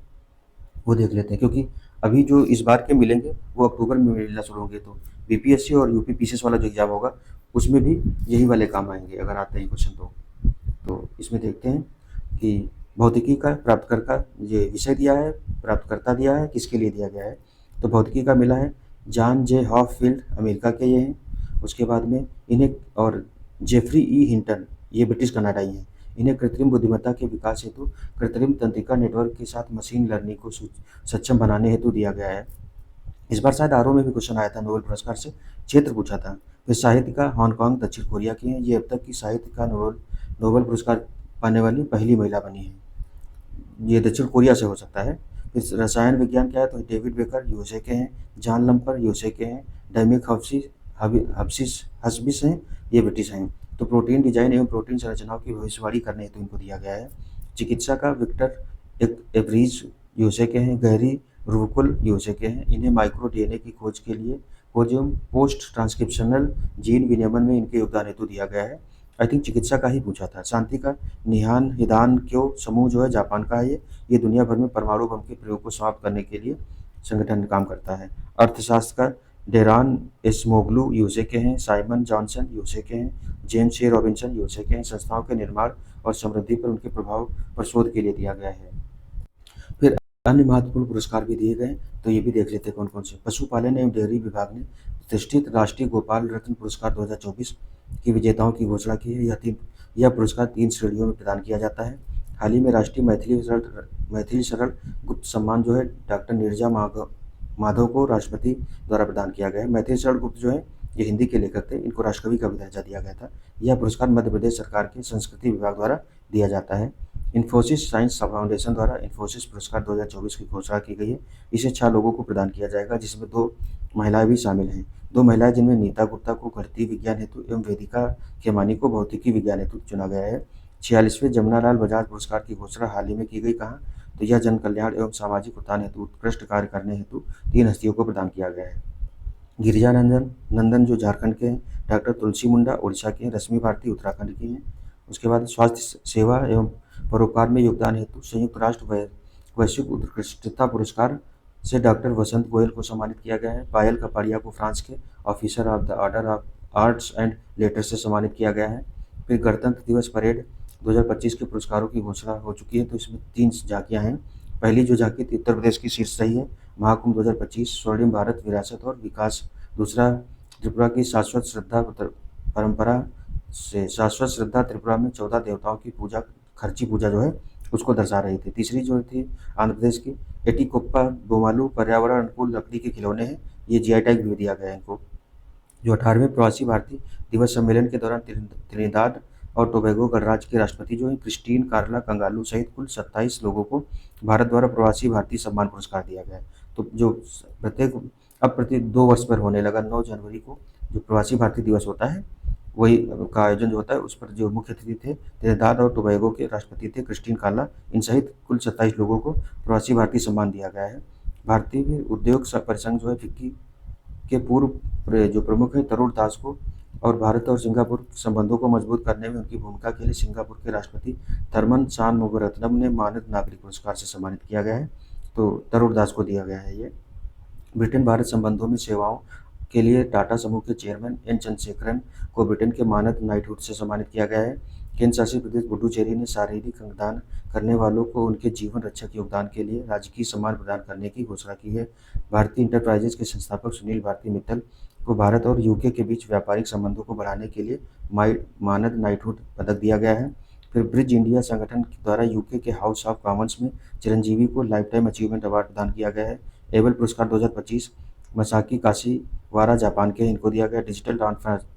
वो देख लेते हैं, क्योंकि अभी जो इस बार के मिलेंगे वो अक्टूबर में मिलना शुरू होंगे। तो बीपीएससी और यूपीपीसीएस वाला जो एग्जाम होगा उसमें भी यही वाले काम आएंगे अगर आते हैं क्वेश्चन। तो इसमें देखते हैं कि भौतिकी का प्राप्तकर्ता ये विषय दिया है, प्राप्तकर्ता दिया है, किसके लिए दिया गया है। तो भौतिकी का मिला है जॉन जे हॉफफील्ड अमेरिका के ये हैं। उसके बाद में इन्हें और जेफरी ई हिंटन ये ब्रिटिश कनाडाई हैं। इन्हें कृत्रिम बुद्धिमत्ता के विकास हेतु कृत्रिम तंत्रिका नेटवर्क के साथ मशीन लर्निंग को सक्षम बनाने हेतु दिया गया है। इस बार शायद आरओ में भी क्वेश्चन आया था, नोबेल पुरस्कार से क्षेत्र पूछा था। फिर साहित्य का हांगकांग दक्षिण कोरिया की हैं। ये अब तक की साहित्य का नोबेल पुरस्कार पाने वाली पहली महिला बनी है। ये दक्षिण कोरिया से हो सकता है। फिर रसायन विज्ञान क्या है? तो डेविड बेकर यूएसए के हैं। जॉन लम्पर यूएसए के हैं। डैमिक हब्सिस हैं, ये ब्रिटिश हैं। तो प्रोटीन डिजाइन एवं प्रोटीन संरचनाओं की भविष्यवाणी करने हेतु इनको दिया गया है। चिकित्सा का विक्टर एवरीज यूएसए के हैं। गहरी रुकुल यूएसए के हैं। इन्हें माइक्रो डीएनए की खोज के लिए खोज एवं पोस्ट ट्रांसक्रिप्शनल जीन विनियमन में इनके योगदान हेतु दिया गया है। आई थिंक चिकित्सा का ही पूछा था। शांति का निहान हिदान क्यों समूह जो है जापान का है। ये दुनिया भर में परमाणु बम के प्रयोग को समाप्त करने के लिए संगठन काम करता है। अर्थशास्त्र का डेरान एसमोग्लू यूएसए के हैं। साइमन जॉनसन यूएसए के हैं। जेम्स ए रॉबिन्सन यूएसए के हैं। संस्थाओं के निर्माण और समृद्धि पर उनके प्रभाव पर शोध के लिए दिया गया है। फिर अन्य महत्वपूर्ण पुरस्कार भी दिए गए, तो ये भी देख लेते हैं कौन कौन से। पशुपालन एवं डेयरी विभाग ने प्रतिष्ठित राष्ट्रीय गोपाल रत्न पुरस्कार 2024 की विजेताओं की घोषणा की है। यह पुरस्कार 3 श्रेणियों में प्रदान किया जाता है। हाल ही में राष्ट्रीय मैथिली सरल गुप्त सम्मान जो है डॉक्टर नीरजा माधव को राष्ट्रपति द्वारा प्रदान किया गया है। मैथिली सरल गुप्त जो है ये हिंदी के लेखक थे, इनको राष्ट्रकवि का भी दर्जा दिया गया था। यह पुरस्कार मध्य प्रदेश सरकार के संस्कृति विभाग द्वारा दिया जाता है। इन्फोसिस साइंस फाउंडेशन द्वारा इन्फोसिस पुरस्कार 2024 की घोषणा की गई है। इसे 6 लोगों को प्रदान किया जाएगा, जिसमें 2 महिलाएं भी शामिल हैं। 2 महिलाएं जिनमें नीता गुप्ता को गणितीय विज्ञान हेतु एवं वेदिका खेमानी को भौतिकी विज्ञान हेतु चुना गया है। 46वें जमुनालाल बजाज पुरस्कार की घोषणा हाल ही में की गई। कहाँ? तो यह जन कल्याण एवं सामाजिक उत्थान हेतु उत्कृष्ट कार्य करने हेतु 3 हस्तियों को प्रदान किया गया है। गिरिजानंदन नंदन जो झारखंड के हैं। डॉक्टर तुलसी मुंडा उड़ीसा के हैं। रश्मि भारती उत्तराखंड की हैं। उसके बाद स्वास्थ्य सेवा एवं परोपकार में योगदान हेतु संयुक्त राष्ट्र वैश्विक उत्कृष्टता पुरस्कार से डॉक्टर वसंत गोयल को सम्मानित किया गया है। पायल कपाड़िया को फ्रांस के officer of the order of arts and letters से सम्मानित किया गया है। फिर गणतंत्र दिवस परेड 2025 के पुरस्कारों की घोषणा हो चुकी है। तो इसमें 3 झांकियाँ हैं। पहली जो झांकी थी उत्तर प्रदेश की शीर्ष रही है, महाकुंभ 2025 स्वर्णिम भारत विरासत और विकास। दूसरा त्रिपुरा की शाश्वत श्रद्धा परंपरा से शाश्वत श्रद्धा त्रिपुरा में 14 देवताओं की पूजा खर्ची पूजा जो है उसको दर्शा रही थी। तीसरी जो थी आंध्र प्रदेश की एटिकोप्पा बोमालू पर्यावरण अनुकूल लकड़ी के खिलौने हैं, ये जीआई टैग भी दिया गया है इनको। जो 18वें प्रवासी भारतीय दिवस सम्मेलन के दौरान त्रिनिदाद और टोबैगो गणराज्य के राष्ट्रपति जो है क्रिस्टीन कार्ला कंगालू सहित कुल 27 लोगों को भारत द्वारा प्रवासी भारतीय सम्मान पुरस्कार दिया गया है। तो जो प्रत्येक अब प्रति 2 वर्ष पर होने लगा 9 जनवरी को जो प्रवासी भारतीय दिवस होता है वही का आयोजन जो होता है उस पर जो मुख्य अतिथि थे त्रिनिदाद और टोबैगो के राष्ट्रपति थे क्रिस्टीन कार्ला, इन सहित कुल 27 लोगों को प्रवासी भारतीय सम्मान दिया गया है। भारतीय उद्योग परिसंघ जो है फिक्की के पूर्व जो प्रमुख है तरुण दास को और भारत और सिंगापुर संबंधों को मजबूत करने में उनकी भूमिका के लिए सिंगापुर के राष्ट्रपति थरमन शानमुगारत्नम ने मानद नागरिक पुरस्कार से सम्मानित किया गया है। तो तरुण दास को दिया गया है ये। ब्रिटेन भारत संबंधों में सेवाओं के लिए टाटा समूह के चेयरमैन एन चंद्रशेखरन को ब्रिटेन के मानद नाइटहुड से सम्मानित किया गया है। केंद्र शासित प्रदेश पुडुचेरी ने शारीरिक अंगदान करने वालों को उनके जीवन रक्षक योगदान के लिए राजकीय सम्मान प्रदान करने की घोषणा की है। भारतीय इंटरप्राइजेज के संस्थापक सुनील भारती मित्तल को भारत और यूके के बीच व्यापारिक संबंधों को बढ़ाने के लिए मानद नाइटहुड पदक दिया गया है। फिर ब्रिज इंडिया संगठन द्वारा यूके के हाउस ऑफ कॉमन्स में चिरंजीवी को लाइफ टाइम अचीवमेंट अवार्ड प्रदान किया गया है। एबल पुरस्कार 2025 मसाकी काशीवारा जापान के इनको दिया गया। Digital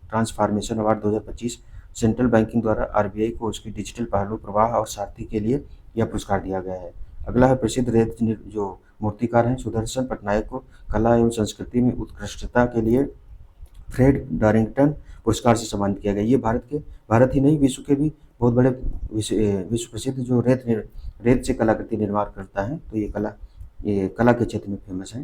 transformation award 2025 central banking द्वारा आरबीआई को उसकी डिजिटल पहलू प्रवाह और सारथी के लिए यह पुरस्कार दिया गया है। अगला है प्रसिद्ध रेत जो मूर्तिकार हैं सुदर्शन पटनायक को कला एवं संस्कृति में उत्कृष्टता के लिए फ्रेड डारिंगटन पुरस्कार से सम्मानित किया गया। ये भारत ही नहीं विश्व के भी बहुत बड़े विश्व प्रसिद्ध जो रेत से कलाकृति निर्माण करता है, तो ये कला के क्षेत्र में फेमस है।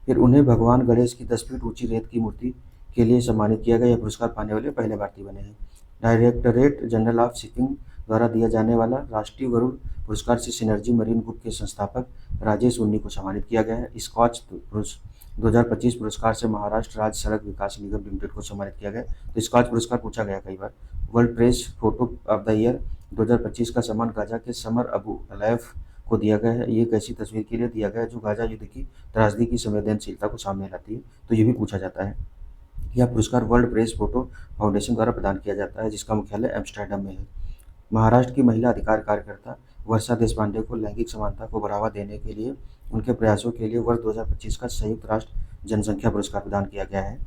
फिर उन्हें भगवान गणेश की 10 फीट ऊंची रेत की मूर्ति के लिए सम्मानित किया गया। यह पुरस्कार पाने वाले पहले भारतीय बने हैं। डायरेक्टरेट जनरल ऑफ शिपिंग द्वारा दिया जाने वाला राष्ट्रीय वरुण पुरस्कार से सिनर्जी मरीन ग्रुप के संस्थापक राजेश उन्नी को सम्मानित किया गया है। स्कॉच 2025 पुरस्कार से महाराष्ट्र राज्य सड़क विकास निगम लिमिटेड को सम्मानित किया गया। तो स्कॉच पुरस्कार पूछा गया कई बार। World press photo of the year 2025 का सम्मान गाजा के समर अबू अलैफ को दिया गया है। ये एक ऐसी तस्वीर के लिए दिया गया है जो गाजा युद्ध की त्रासदी की संवेदनशीलता को सामने लाती है, तो ये भी पूछा जाता है। यह पुरस्कार वर्ल्ड प्रेस फोटो फाउंडेशन द्वारा प्रदान किया जाता है जिसका मुख्यालय एम्स्टर्डम में है। महाराष्ट्र की महिला अधिकार कार्यकर्ता वर्षा देशपांडे को लैंगिक समानता को बढ़ावा देने के लिए उनके प्रयासों के लिए वर्ष 2025 का संयुक्त राष्ट्र जनसंख्या पुरस्कार प्रदान किया गया है।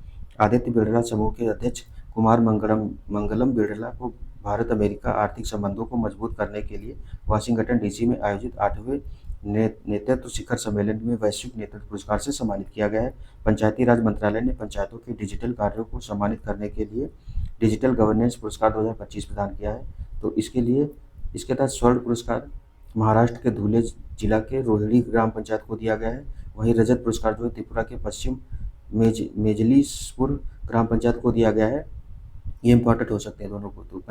आदित्य बिरला समूह के अध्यक्ष कुमार मंगलम बिरला को भारत अमेरिका आर्थिक संबंधों को मजबूत करने के लिए वाशिंगटन डीसी में आयोजित 8वें नेतृत्व शिखर सम्मेलन में वैश्विक नेतृत्व पुरस्कार से सम्मानित किया गया है। पंचायती राज मंत्रालय ने पंचायतों के डिजिटल कार्यों को सम्मानित करने के लिए डिजिटल गवर्नेंस पुरस्कार 2025 प्रदान किया है। तो इसके तहत स्वर्ण पुरस्कार महाराष्ट्र के धुले जिला के रोहिणी ग्राम पंचायत को दिया गया है। वहीं रजत पुरस्कार जो है त्रिपुरा के पश्चिम मेजलीसपुर ग्राम पंचायत को दिया गया है। ये इंपॉर्टेंट हो सकते हैं दोनों को। तो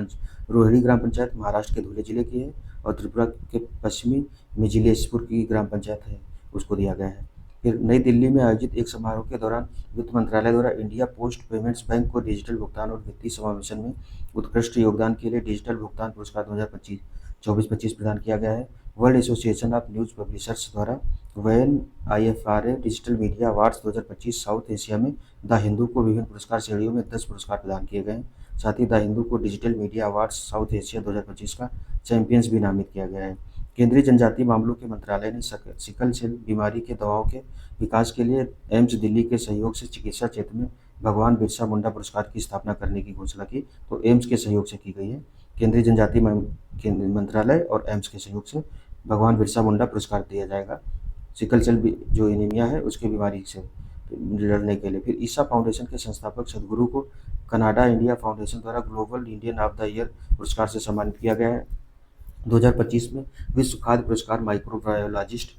रोहिणी ग्राम पंचायत महाराष्ट्र के धुले जिले की है और त्रिपुरा के पश्चिमी मेजिलेसपुर की ग्राम पंचायत है, उसको दिया गया है। फिर नई दिल्ली में आयोजित एक समारोह के दौरान वित्त मंत्रालय द्वारा इंडिया पोस्ट पेमेंट्स बैंक को डिजिटल भुगतान और वित्तीय समावेशन में उत्कृष्ट योगदान के लिए डिजिटल भुगतान पुरस्कार 2024-25 प्रदान किया गया है। World association of news publishers द्वारा WNIFRA digital media awards 2025 south Asia में द हिंदू को विभिन्न पुरस्कार श्रेणियों में 10 पुरस्कार प्रदान किए गए। साथ ही द हिंदू को digital media awards south Asia 2025 का चैंपियंस भी नामित किया गया है। केंद्रीय जनजातीय मामलों के मंत्रालय ने सिकल सेल बीमारी के दवाओं के विकास के लिए एम्स दिल्ली के सहयोग से चिकित्सा क्षेत्र में भगवान बिरसा मुंडा पुरस्कार की स्थापना करने की घोषणा की। तो एम्स के सहयोग से की गई है। केंद्रीय जनजातीय मंत्रालय और एम्स के सहयोग से भगवान बिरसा मुंडा पुरस्कार दिया जाएगा सिकल सेल जो एनीमिया है उसकी बीमारी से लड़ने के लिए। फिर ईसा फाउंडेशन के संस्थापक सदगुरु को कनाडा इंडिया फाउंडेशन द्वारा global Indian of the year पुरस्कार से सम्मानित किया गया है। 2025 में विश्व खाद्य पुरस्कार माइक्रोबायोलॉजिस्ट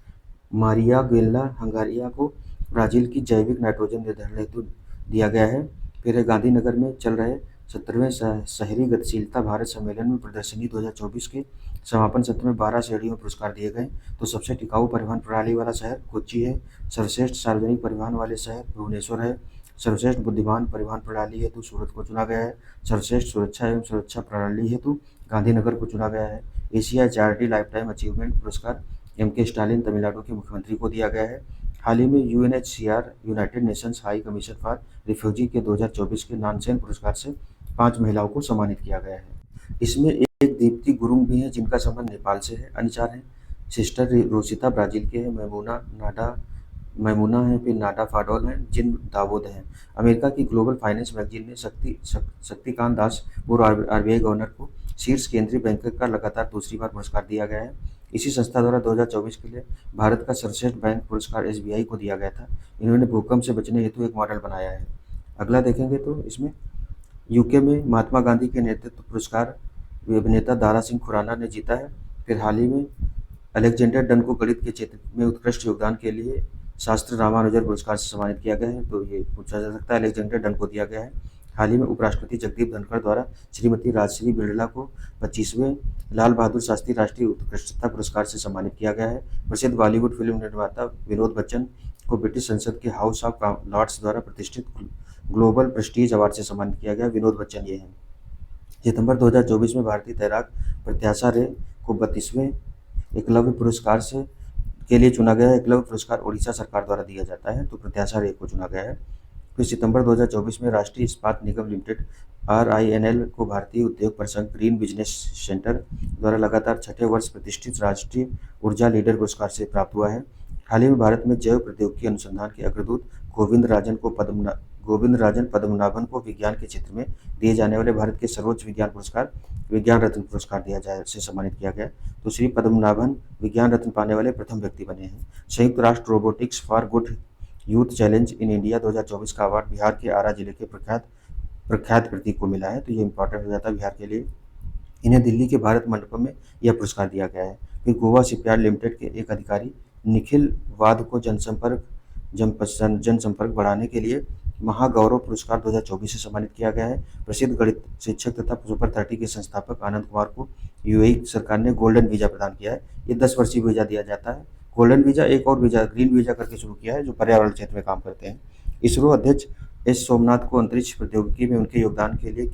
मारिया गेल्ला हंगारिया को ब्राजील की जैविक नाइट्रोजन निर्धारण हेतु दिया गया है। फिर गांधीनगर में चल रहे 17वें शहरी गतिशीलता भारत सम्मेलन में प्रदर्शनी 2024 के समापन सत्र में 12 श्रेणियों में पुरस्कार दिए गए। तो सबसे टिकाऊ परिवहन प्रणाली वाला शहर कोच्चि है। सर्वश्रेष्ठ सार्वजनिक परिवहन वाले शहर भुवनेश्वर है। सर्वश्रेष्ठ बुद्धिमान परिवहन प्रणाली हेतु सूरत को चुना गया है। सर्वश्रेष्ठ सुरक्षा एवं सुरक्षा प्रणाली हेतु गांधीनगर को चुना गया है। Asia charity life time achievement पुरस्कार MK स्टालिन तमिलनाडु के मुख्यमंत्री को दिया गया है। हाल ही में UNHCR United Nations high commission for refugee के 2024 के नानसेन पुरस्कार से 5 महिलाओं को सम्मानित किया गया है। इसमें एक दीप्ति गुरुंग भी हैं जिनका संबंध नेपाल से है। अन्य 4 हैं सिस्टर रोसिता ब्राज़ील के हैं, मैमूना हैं, फिर नाडा फाडोल हैं, जिन दावोद हैं। अमेरिका की ग्लोबल फाइनेंस मैगजीन ने शक्तिकांत दास पूर्व आरबीआई गवर्नर को शीर्ष केंद्रीय बैंकर का लगातार दूसरी बार पुरस्कार दिया गया है। इसी संस्था द्वारा 2024 के लिए भारत का सर्वश्रेष्ठ बैंक पुरस्कार एसबीआई को दिया गया था। इन्होंने भूकंप से बचने हेतु एक मॉडल बनाया है। अगला देखेंगे तो इसमें यूके में महात्मा गांधी के नेतृत्व पुरस्कार अभिनेता दारा सिंह खुराना ने जीता है। फिर हाल ही में अलेक्जेंडर डन को गणित के क्षेत्र में उत्कृष्ट योगदान के लिए शास्त्र रामानुजन पुरस्कार से सम्मानित किया गया है। तो ये पूछा जा सकता है, अलेक्जेंडर डन को दिया गया है। हाल ही में उपराष्ट्रपति जगदीप धनखड़ द्वारा श्रीमती राजश्री बिरला को 25वें लाल बहादुर शास्त्री राष्ट्रीय उत्कृष्टता पुरस्कार से सम्मानित किया गया है। प्रसिद्ध बॉलीवुड फिल्म निर्माता विनोद बच्चन को ब्रिटिश संसद के हाउस ऑफ लॉर्ड्स द्वारा प्रतिष्ठित ग्लोबल प्रेस्टीज अवार्ड से सम्मानित किया गया। विनोद बच्चन ये हैं। सितंबर 2024 में भारतीय तैराक प्रत्याशा रे को 32वें एकलव्य पुरस्कार के लिए चुना गया है। एकलव्य पुरस्कार ओडिशा सरकार द्वारा दिया जाता है, तो प्रत्याशा रे को चुना गया है। फिर सितंबर 2024 में राष्ट्रीय इस्पात निगम लिमिटेड RINL को भारतीय उद्योग प्रसंघ ग्रीन बिजनेस सेंटर द्वारा लगातार छठे वर्ष प्रतिष्ठित राष्ट्रीय ऊर्जा लीडर पुरस्कार से प्राप्त हुआ है। हाल ही में भारत में जैव प्रौद्योगिकी अनुसंधान के अग्रदूत गोविंद राजन पद्मनाभन को विज्ञान के क्षेत्र में दिए जाने वाले भारत के सर्वोच्च विज्ञान पुरस्कार विज्ञान रत्न पुरस्कार दिया जाए से सम्मानित किया गया। तो श्री पद्मनाभन विज्ञान रत्न पाने वाले प्रथम व्यक्ति बने हैं। संयुक्त राष्ट्र robotics for good youth challenge in India 2024 का अवार्ड बिहार के आरा जिले के प्रख्यात प्रतीक को मिला है। तो ये इंपॉर्टेंट हो जाता है बिहार के लिए। इन्हें दिल्ली के भारत मंडपम में यह पुरस्कार दिया गया है। फिर गोवा शिपयार्ड लिमिटेड के एक अधिकारी निखिल वाद को जनसंपर्क बढ़ाने के लिए महागौरव पुरस्कार 2024 से सम्मानित किया गया है। प्रसिद्ध गणित शिक्षक तथा सुपर 30 के संस्थापक आनंद कुमार को यूएई सरकार ने गोल्डन वीजा प्रदान किया है। ये 10 वर्षीय वीजा दिया जाता है। गोल्डन वीजा एक और वीजा ग्रीन वीजा करके शुरू किया है, जो पर्यावरण क्षेत्र में काम करते हैं। इसरो अध्यक्ष एस सोमनाथ को अंतरिक्ष प्रौद्योगिकी में उनके योगदान के लिए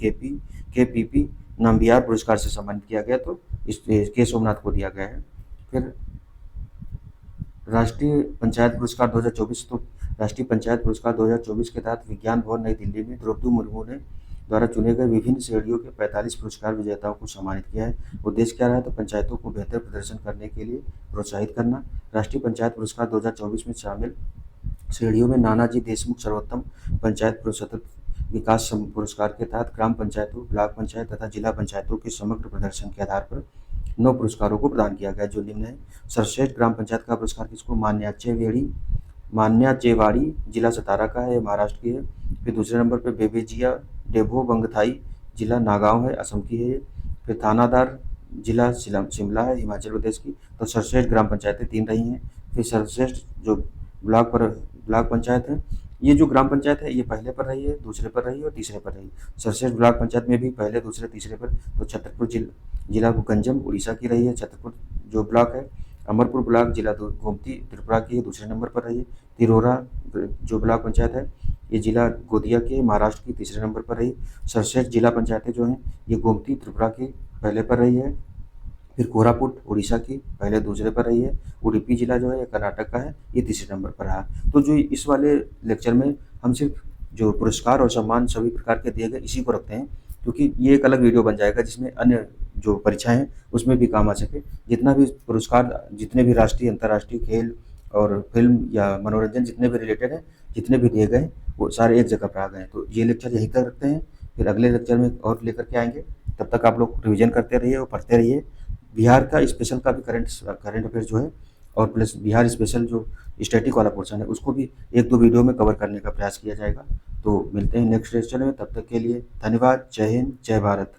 KPP नाम्बियार पुरस्कार से सम्मानित किया गया, तो इस के सोमनाथ को दिया गया है। फिर राष्ट्रीय पंचायत पुरस्कार 2024 तो राष्ट्रीय पंचायत पुरस्कार 2024 के तहत विज्ञान भवन नई दिल्ली में द्रौपदी मुर्मू ने द्वारा चुने गए विभिन्न श्रेणियों के 45 पुरस्कार विजेताओं को सम्मानित किया है। उद्देश्य क्या रहा? तो पंचायतों को बेहतर प्रदर्शन करने के लिए प्रोत्साहित करना। राष्ट्रीय पंचायत पुरस्कार 2024 में शामिल श्रेणियों में नानाजी देशमुख सर्वोत्तम पंचायत सतत विकास पुरस्कार के तहत ग्राम पंचायतों, ब्लॉक पंचायत तथा जिला पंचायतों के समग्र प्रदर्शन के आधार पर 9 पुरस्कारों को प्रदान किया गया, जो निम्न है। सर्वश्रेष्ठ ग्राम पंचायत का पुरस्कार किसको? मान्याचेवाड़ी जिला सतारा का है, महाराष्ट्र की है। फिर दूसरे नंबर पर बेबेजिया डेभो बंगथाई जिला नागांव है, असम की है ये। फिर थानादार जिला शिमला है, हिमाचल प्रदेश की। तो सर्वश्रेष्ठ ग्राम पंचायतें 3 रही हैं। फिर सर्वश्रेष्ठ जो ब्लॉक पंचायत है, ये जो ग्राम पंचायत है ये पहले पर रही है, दूसरे पर रही और तीसरे पर रही। सर्वश्रेष्ठ ब्लॉक पंचायत में भी पहले, दूसरे, तीसरे पर तो छतरपुर जिला गंजम उड़ीसा की रही है। छतरपुर जो ब्लॉक है, अमरपुर ब्लॉक जिला गोमती त्रिपुरा की है, दूसरे नंबर पर रही है। तिरोरा जो ब्लॉक पंचायत है ये जिला गोदिया की है, महाराष्ट्र की, तीसरे नंबर पर रही। सर्वश्रेष्ठ जिला पंचायतें जो हैं ये गोमती त्रिपुरा की पहले पर रही है। फिर कोरापुट उड़ीसा की पहले, दूसरे पर रही है। उडुपी जिला जो है ये कर्नाटक का है, ये तीसरे नंबर पर रहा। तो जो इस वाले लेक्चर में हम सिर्फ जो पुरस्कार और सम्मान सभी प्रकार के दिए गए इसी को रखते हैं, क्योंकि ये एक अलग वीडियो बन जाएगा जिसमें अन्य जो परीक्षाएं हैं उसमें भी काम आ सके। जितना भी पुरस्कार, जितने भी राष्ट्रीय अंतर्राष्ट्रीय खेल और फिल्म या मनोरंजन जितने भी रिलेटेड हैं, जितने भी दिए गए वो सारे एक जगह पर आ गए हैं। तो ये लेक्चर यहीं तक रखते हैं, फिर अगले लेक्चर में और लेकर के आएंगे। तब तक आप लोग रिविजन करते रहिए और पढ़ते रहिए। बिहार का स्पेशल का भी करंट अफेयर्स जो है और प्लस बिहार स्पेशल जो स्टैटिक वाला पोर्शन है उसको भी 1-2 वीडियो में कवर करने का प्रयास किया जाएगा। तो मिलते हैं नेक्स्ट लेक्चर में, तब तक के लिए धन्यवाद। जय हिंद, जय भारत।